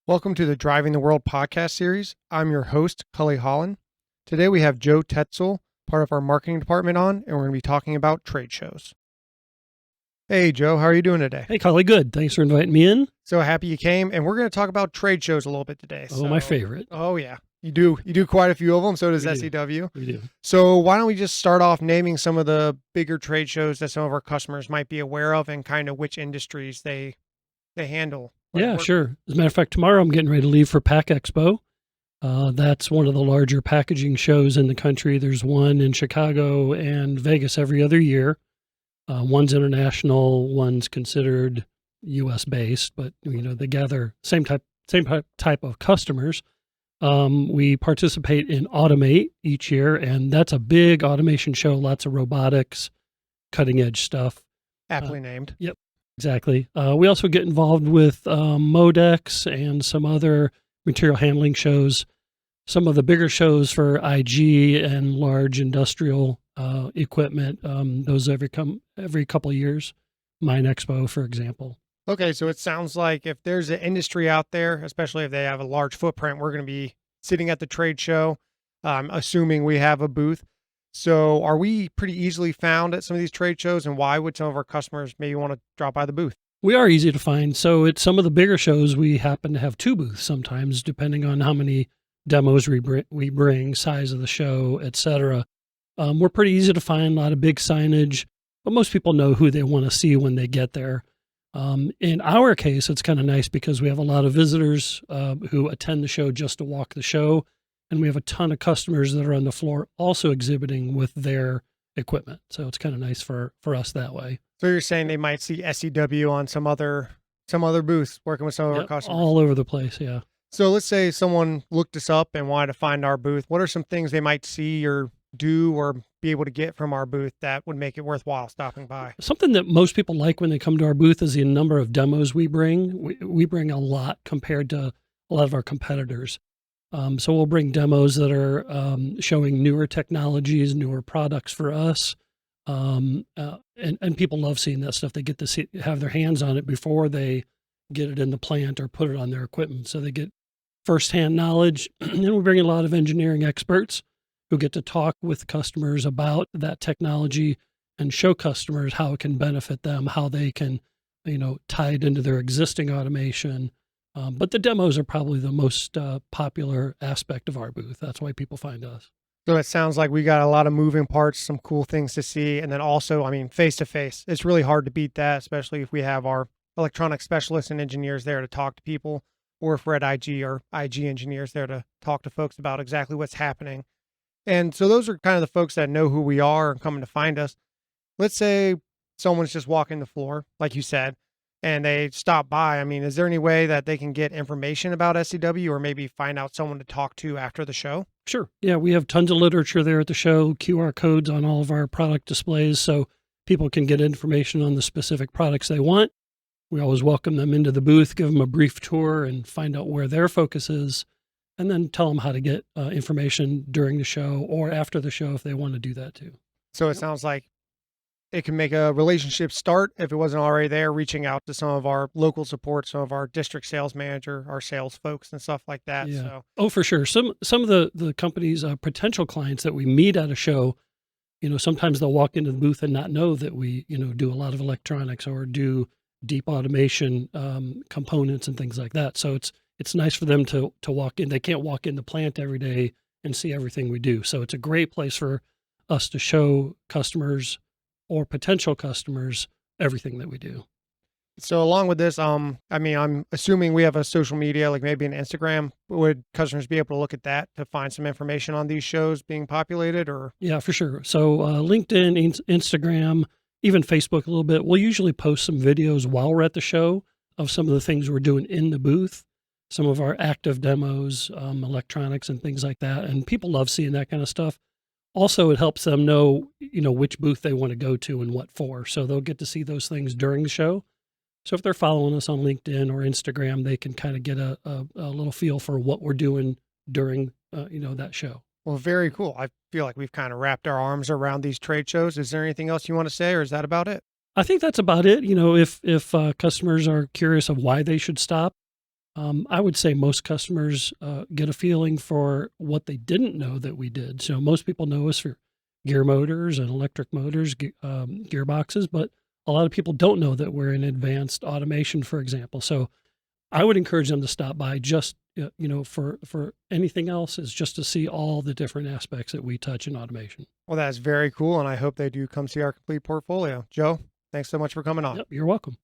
Welcome to the Driving the World podcast series. I'm your host, Cully Holland. Today we have Joe Tetzel, part of our marketing department on, and we're going to be talking about trade shows. Hey, Joe, how are you doing today? Hey, Cully, good. Thanks for inviting me in. So happy you came, and we're going to talk about trade shows a little bit today. Oh, my favorite. Oh, yeah. You do quite a few of them, so does SEW. We do. So why don't we just start off naming some of the bigger trade shows that some of our customers might be aware of and kind of which industries they handle. Yeah, sure. As a matter of fact, tomorrow I'm getting ready to leave for Pack Expo. That's one of the larger packaging shows in the country. There's one in Chicago and Vegas every other year. One's international, one's considered U.S. based, but they gather same type of customers. We participate in Automate each year, and that's a big automation show. Lots of robotics, cutting edge stuff. Aptly named. Yep. Exactly. We also get involved with Modex and some other material handling shows. Some of the bigger shows for IG and large industrial equipment, those every couple of years. Mine Expo, for example. Okay, so it sounds like if there's an industry out there, especially if they have a large footprint, we're going to be sitting at the trade show, assuming we have a booth. So are we pretty easily found at some of these trade shows, and why would some of our customers maybe want to drop by the booth? We are easy to find. So at some of the bigger shows, we happen to have two booths sometimes, depending on how many demos we bring, size of the show, etc. We're pretty easy to find, a lot of big signage, but most people know who they want to see when they get there. In our case, it's kind of nice because we have a lot of visitors who attend the show just to walk the show. And we have a ton of customers that are on the floor also exhibiting with their equipment. So it's kind of nice for us that way. So you're saying they might see SEW on some other booths working with some of our customers? All over the place, yeah. So let's say someone looked us up and wanted to find our booth. What are some things they might see or do or be able to get from our booth that would make it worthwhile stopping by? Something that most people like when they come to our booth is the number of demos we bring. We bring a lot compared to a lot of our competitors. So we'll bring demos that are showing newer technologies, newer products for us. And people love seeing that stuff. They get to have their hands on it before they get it in the plant or put it on their equipment. So they get firsthand knowledge. And we bring a lot of engineering experts who get to talk with customers about that technology and show customers how it can benefit them, how they can, tie it into their existing automation. But the demos are probably the most popular aspect of our booth. That's why people find us. So it sounds like we got a lot of moving parts, some cool things to see. And then also, face to face, it's really hard to beat that, especially if we have our electronic specialists and engineers there to talk to people, or if we're at IG or IG engineers there to talk to folks about exactly what's happening. And so those are kind of the folks that know who we are and coming to find us. Let's say someone's just walking the floor, like you said, and they stop by. Is there any way that they can get information about SEW or maybe find out someone to talk to after the show? Sure. Yeah, we have tons of literature there at the show, QR codes on all of our product displays, so people can get information on the specific products they want. We always welcome them into the booth, give them a brief tour and find out where their focus is, and then tell them how to get information during the show or after the show if they want to do that too. So it sounds like it can make a relationship start if it wasn't already there, reaching out to some of our local support, some of our district sales manager, our sales folks and stuff like that. Yeah. So. Oh, for sure. Some of the companies, potential clients that we meet at a show, sometimes they'll walk into the booth and not know that we, do a lot of electronics or do deep automation components and things like that. So it's nice for them to walk in. They can't walk in the plant every day and see everything we do. So it's a great place for us to show customers or potential customers everything that we do. So along with this, I'm assuming we have a social media, like maybe an Instagram. Would customers be able to look at that to find some information on these shows being populated, or? Yeah, for sure. So LinkedIn, Instagram, even Facebook a little bit. We'll usually post some videos while we're at the show of some of the things we're doing in the booth, some of our active demos, electronics and things like that. And people love seeing that kind of stuff. Also, it helps them know, which booth they want to go to and what for. So they'll get to see those things during the show. So if they're following us on LinkedIn or Instagram, they can kind of get a little feel for what we're doing during, that show. Well, very cool. I feel like we've kind of wrapped our arms around these trade shows. Is there anything else you want to say, or is that about it? I think that's about it. If customers are curious of why they should stop, I would say most customers get a feeling for what they didn't know that we did. So most people know us for gear motors and electric motors, gearboxes, but a lot of people don't know that we're in advanced automation, for example. So I would encourage them to stop by just, for anything else is just to see all the different aspects that we touch in automation. Well, that's very cool, and I hope they do come see our complete portfolio. Joe, thanks so much for coming on. Yep, you're welcome.